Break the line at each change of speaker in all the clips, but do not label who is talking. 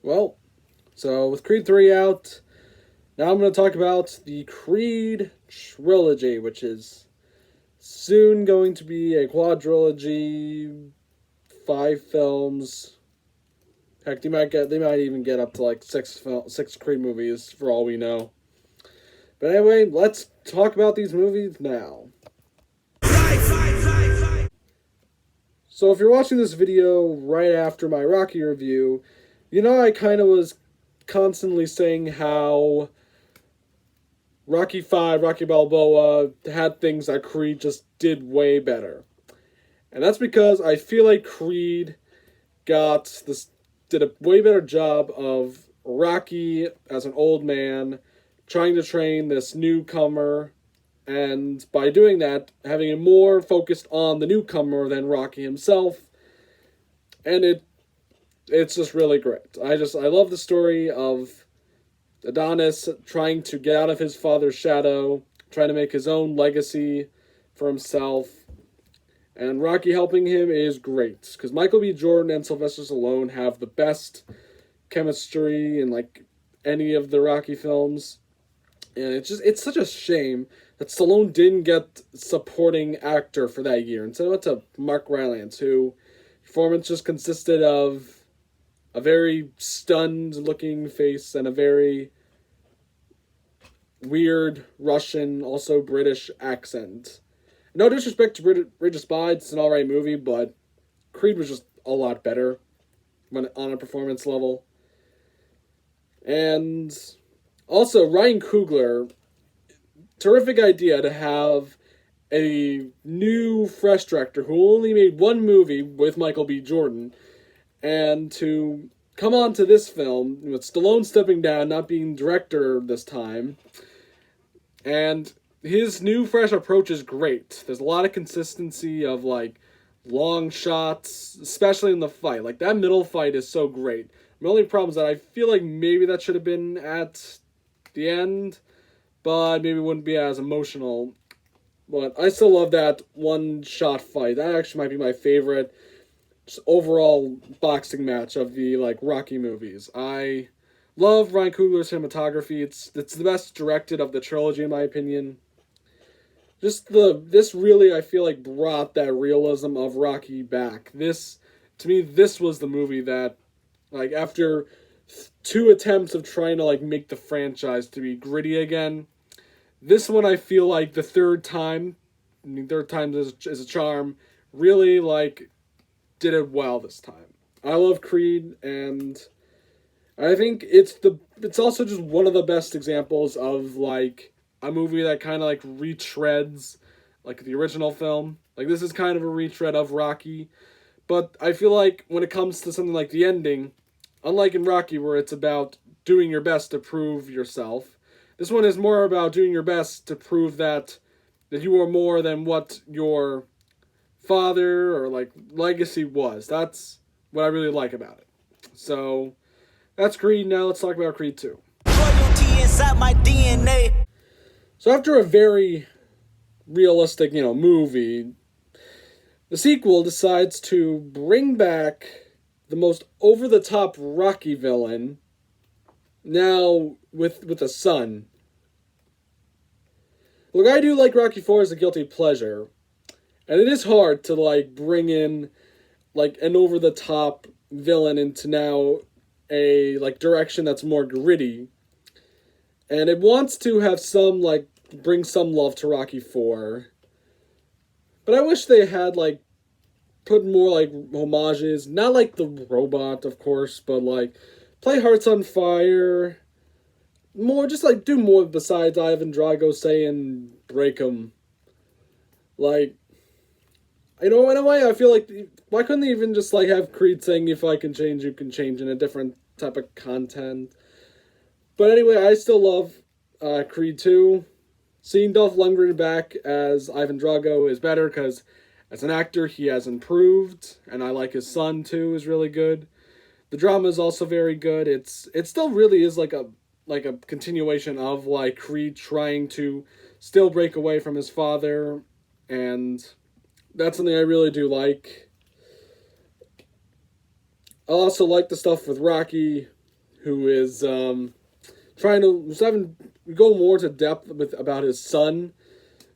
Well, so with Creed 3 out, now I'm going to talk about the Creed trilogy, which is soon going to be a quadrilogy, 5 films. Heck, they might even get up to like six Creed movies for all we know. But anyway, let's talk about these movies now. So if you're watching this video right after my Rocky review, you know I kind of was constantly saying how Rocky 5, Rocky Balboa had things that Creed just did way better. And that's because I feel like Creed did a way better job of Rocky as an old man trying to train this newcomer, and by doing that having it more focused on the newcomer than Rocky himself. And it's just really great. I love the story of Adonis trying to get out of his father's shadow, trying to make his own legacy for himself. And Rocky helping him is great, because Michael B. Jordan and Sylvester Stallone have the best chemistry in like any of the Rocky films. And it's such a shame that Stallone didn't get supporting actor for that year. Instead, it went to Mark Rylance, who performance just consisted of a very stunned looking face and a very weird Russian, also British accent. No disrespect to Bridge of Spies, it's an alright movie, but Creed was just a lot better when on a performance level. And also, Ryan Coogler, terrific idea to have a new, fresh director who only made one movie with Michael B. Jordan, and to come on to this film with Stallone stepping down, not being director this time. And his new fresh approach is great. There's a lot of consistency of like long shots, especially in the fight. Like that middle fight is so great. My only problem is that I feel like maybe that should have been at the end, but maybe it wouldn't be as emotional. But I still love that one shot fight. That actually might be my favorite just overall boxing match of the like Rocky movies. I love Ryan Coogler's cinematography. It's the best directed of the trilogy in my opinion. This really I feel like brought that realism of Rocky back. This to me this was the movie that like after two attempts of trying to like make the franchise to be gritty again, this one I feel like the third time is a charm, really like did it well this time. I love Creed, and I think it's also just one of the best examples of like a movie that kind of like retreads like the original film. Like this is kind of a retread of Rocky, but I feel like when it comes to something like the ending, unlike in Rocky where it's about doing your best to prove yourself, this one is more about doing your best to prove that you are more than what your father or like legacy was. That's what I really like about it. So that's Creed. Now let's talk about Creed 2. Royalty inside my DNA. So after a very realistic, movie, the sequel decides to bring back the most over-the-top Rocky villain, now with a son. Look, I do like Rocky 4 as a guilty pleasure, and it is hard to like bring in like an over-the-top villain into now a like direction that's more gritty. And it wants to have some like bring some love to Rocky 4. But I wish they had like put more like homages, not like the robot, of course, but like play Hearts on Fire. More just like do more besides Ivan Drago saying break 'em. Like, in a way, I feel like why couldn't they even just like have Creed saying "If I can change, you can change" in a different type of content? But anyway, I still love Creed 2. Seeing Dolph Lundgren back as Ivan Drago is better because as an actor he has improved, and I like his son too is really good. The drama is also very good. It still really is like a continuation of like Creed trying to still break away from his father, and that's something I really do like. I also like the stuff with Rocky. who is trying to go more to depth with about his son,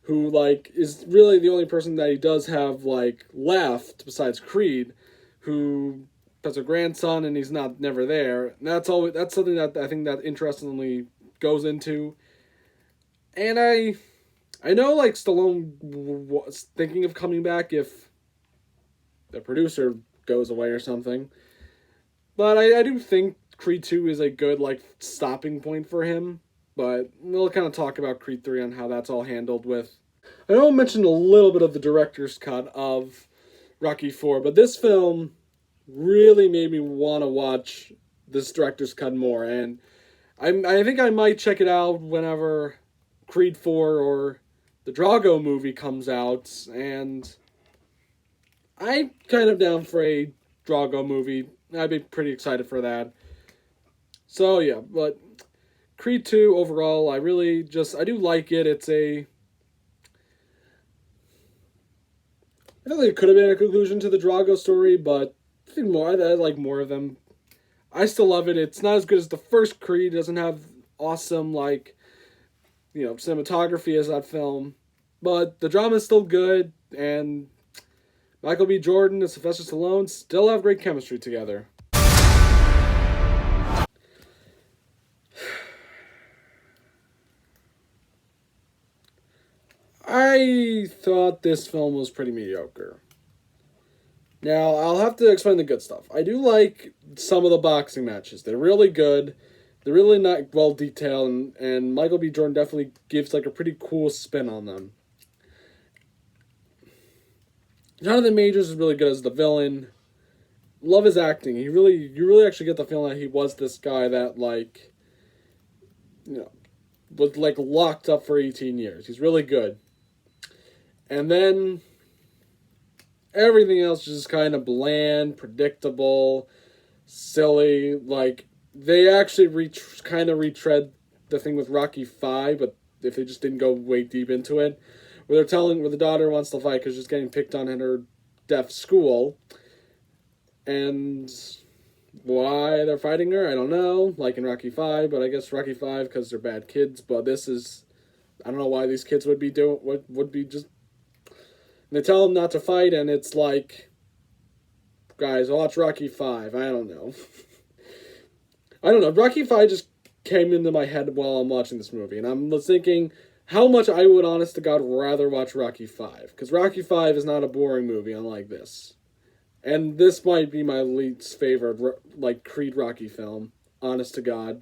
who like is really the only person that he does have like left besides Creed, who has a grandson and he's not never there. And that's something that I think that interestingly goes into. And I know like Stallone was thinking of coming back if the producer goes away or something. But I do think Creed 2 is a good like stopping point for him. But we'll kind of talk about Creed 3 and how that's all handled with. I know I mentioned a little bit of the director's cut of Rocky 4, but this film really made me want to watch this director's cut more. And I think I might check it out whenever Creed 4 or the Drago movie comes out. And I'm kind of down for a Drago movie. I'd be pretty excited for that. So yeah, but Creed 2 overall, I do like it. I don't think it could have been a conclusion to the Drago story, but I think I like more of them. I still love it. It's not as good as the first Creed. It doesn't have awesome, cinematography as that film. But the drama is still good, and Michael B. Jordan and Sylvester Stallone still have great chemistry together. I thought this film was pretty mediocre. Now, I'll have to explain the good stuff. I do like some of the boxing matches. They're really good. They're really not well detailed, and Michael B. Jordan definitely gives like a pretty cool spin on them. Jonathan Majors is really good as the villain. Love his acting. You really actually get the feeling that he was this guy that was locked up for 18 years. He's really good. And then everything else is just kind of bland, predictable, silly. Like, they actually kind of retread the thing with Rocky 5, but if they just didn't go way deep into it. Where the daughter wants to fight because she's getting picked on in her deaf school. And why they're fighting her, I don't know. Like in Rocky 5, but I guess Rocky 5 because they're bad kids. But this is, I don't know why these kids would be just. They tell them not to fight, and it's like, guys, watch Rocky 5. I don't know. I don't know. Rocky 5 just came into my head while I'm watching this movie, and I was thinking how much I would, honest to God, rather watch Rocky 5. Because Rocky 5 is not a boring movie, unlike this. And this might be my least favorite, Creed Rocky film, honest to God.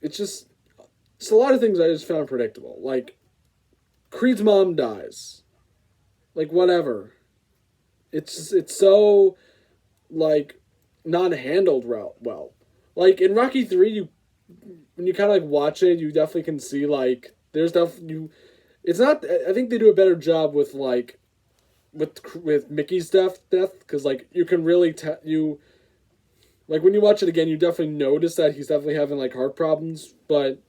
It's a lot of things I just found predictable. Like, Creed's mom dies. Like, whatever. It's so, not handled well. Like, in Rocky 3, when you kind of, watch it, you definitely can see, there's it's not, I think they do a better job with, with Mickey's death, because, you can really, when you watch it again, you definitely notice that he's definitely having, heart problems, but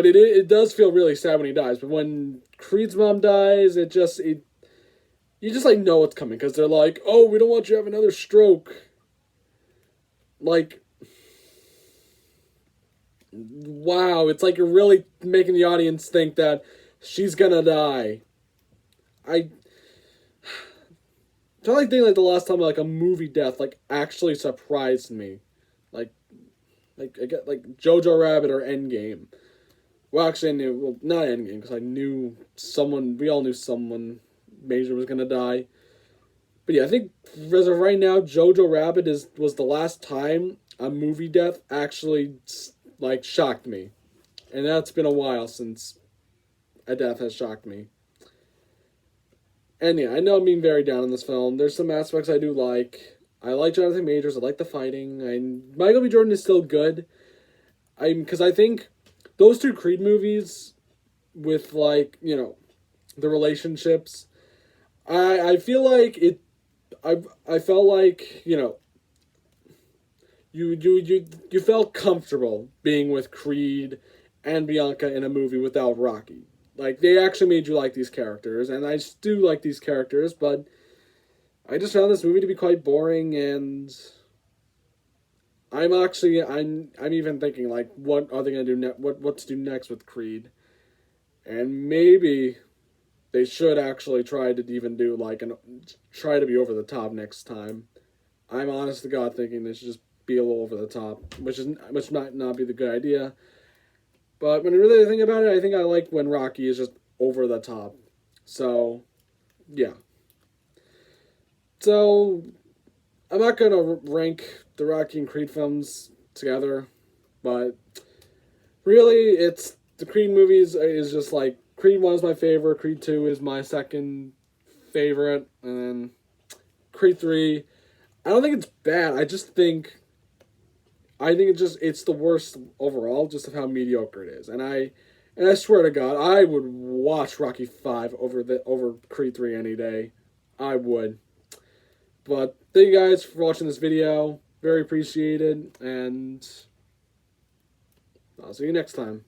it does feel really sad when he dies. But when Creed's mom dies, you just know what's coming. Because they're like, oh, we don't want you to have another stroke. Wow. It's like you're really making the audience think that she's gonna die. I don't think the last time a movie death actually surprised me. I get Jojo Rabbit or Endgame. Well, actually, not Endgame, because we all knew someone major was going to die. But yeah, I think as of right now, Jojo Rabbit was the last time a movie death actually, shocked me. And that's been a while since a death has shocked me. And yeah, I know I'm being very down on this film. There's some aspects I do like. I like Jonathan Majors, I like the fighting, and Michael B. Jordan is still good. Because I think those two Creed movies with, the relationships, I feel like it, I felt like, you felt comfortable being with Creed and Bianca in a movie without Rocky. They actually made you like these characters, and I do like these characters, but I just found this movie to be quite boring, and I'm even thinking like, what are they gonna do? What to do next with Creed? And maybe they should actually try to even do like try to be over the top next time. I'm honest to God thinking they should just be a little over the top, which might not be the good idea. But when I really think about it, I think I like when Rocky is just over the top. So, yeah. So, I'm not gonna rank the Rocky and Creed films together, but really, it's the Creed movies is just like Creed 1 is my favorite, Creed 2 is my second favorite, and then Creed 3. I don't think it's bad. I think it's the worst overall, just of how mediocre it is. And I swear to God, I would watch Rocky 5 over Creed 3 any day. I would. But thank you guys for watching this video. Very appreciated, and I'll see you next time.